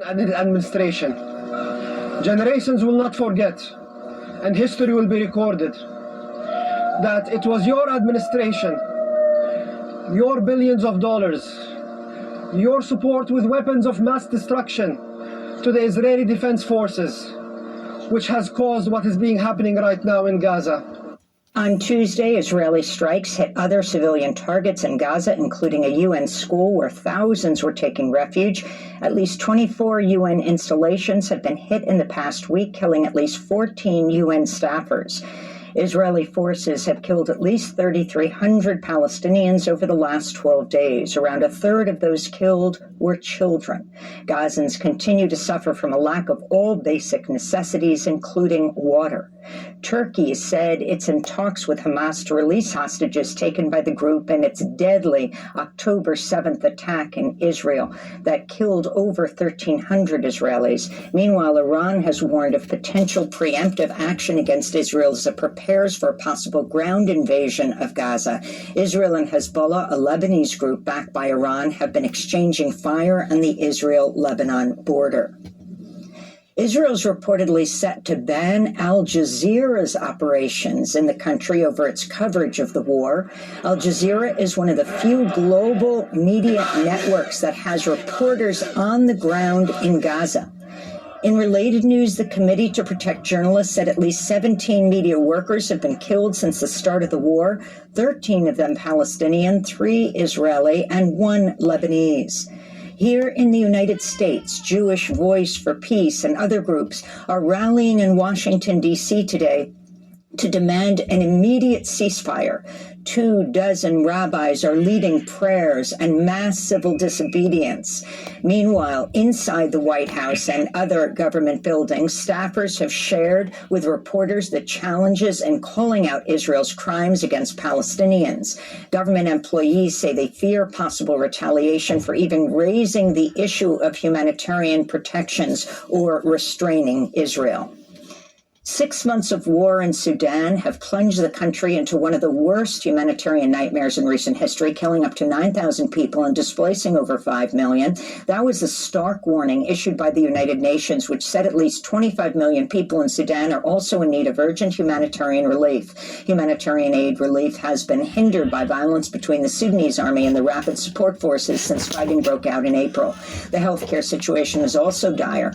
administration. Generations will not forget, and history will be recorded, that it was your administration, your billions of dollars, your support with weapons of mass destruction to the Israeli Defense Forces, which has caused what is happening right now in Gaza. On Tuesday, Israeli strikes hit other civilian targets in Gaza, including a UN school where thousands were taking refuge. At least 24 UN installations have been hit in the past week, killing at least 14 UN staffers. Israeli forces have killed at least 3,300 Palestinians over the last 12 days. Around a third of those killed were children. Gazans continue to suffer from a lack of all basic necessities, including water. Turkey said it's in talks with Hamas to release hostages taken by the group in its deadly October 7th attack in Israel that killed over 1,300 Israelis. Meanwhile, Iran has warned of potential preemptive action against Israel as it prepares for a possible ground invasion of Gaza. Israel and Hezbollah, a Lebanese group backed by Iran, have been exchanging fire on the Israel-Lebanon border. Israel's reportedly set to ban Al Jazeera's operations in the country over its coverage of the war. Al Jazeera is one of the few global media networks that has reporters on the ground in Gaza. In related news, the Committee to Protect Journalists said at least 17 media workers have been killed since the start of the war, 13 of them Palestinian, 3 Israeli, and 1 Lebanese. Here in the United States, Jewish Voice for Peace and other groups are rallying in Washington, D.C. today to demand an immediate ceasefire. 24 rabbis are leading prayers and mass civil disobedience. Meanwhile, inside the White House and other government buildings, staffers have shared with reporters the challenges in calling out Israel's crimes against Palestinians. Government employees say they fear possible retaliation for even raising the issue of humanitarian protections or restraining Israel. 6 months of war in Sudan have plunged the country into one of the worst humanitarian nightmares in recent history, killing up to 9,000 people and displacing over 5 million. That was a stark warning issued by the United Nations, which said at least 25 million people in Sudan are also in need of urgent humanitarian relief. Humanitarian aid relief has been hindered by violence between the Sudanese army and the Rapid Support Forces since fighting broke out in April. The healthcare situation is also dire,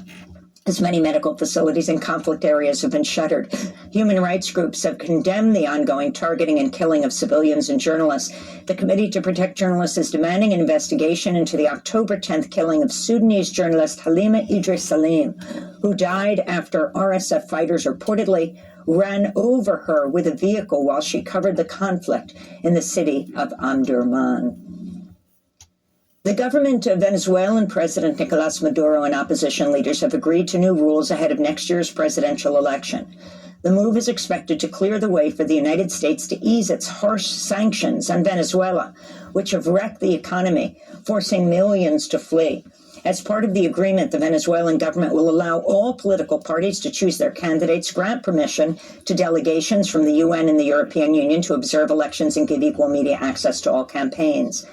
as many medical facilities in conflict areas have been shuttered. Human rights groups have condemned the ongoing targeting and killing of civilians and journalists. The Committee to Protect Journalists is demanding an investigation into the October 10th killing of Sudanese journalist Halima Idris Salim, who died after RSF fighters reportedly ran over her with a vehicle while she covered the conflict in the city of Omdurman. The government of Venezuelan President Nicolas Maduro and opposition leaders have agreed to new rules ahead of next year's presidential election. The move is expected to clear the way for the United States to ease its harsh sanctions on Venezuela, which have wrecked the economy, forcing millions to flee. As part of the agreement, the Venezuelan government will allow all political parties to choose their candidates, grant permission to delegations from the UN and the European Union to observe elections and give equal media access to all campaigns.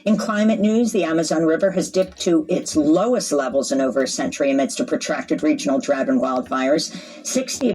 In climate news, the Amazon River has dipped to its lowest levels in over a century amidst a protracted regional drought and wildfires. 60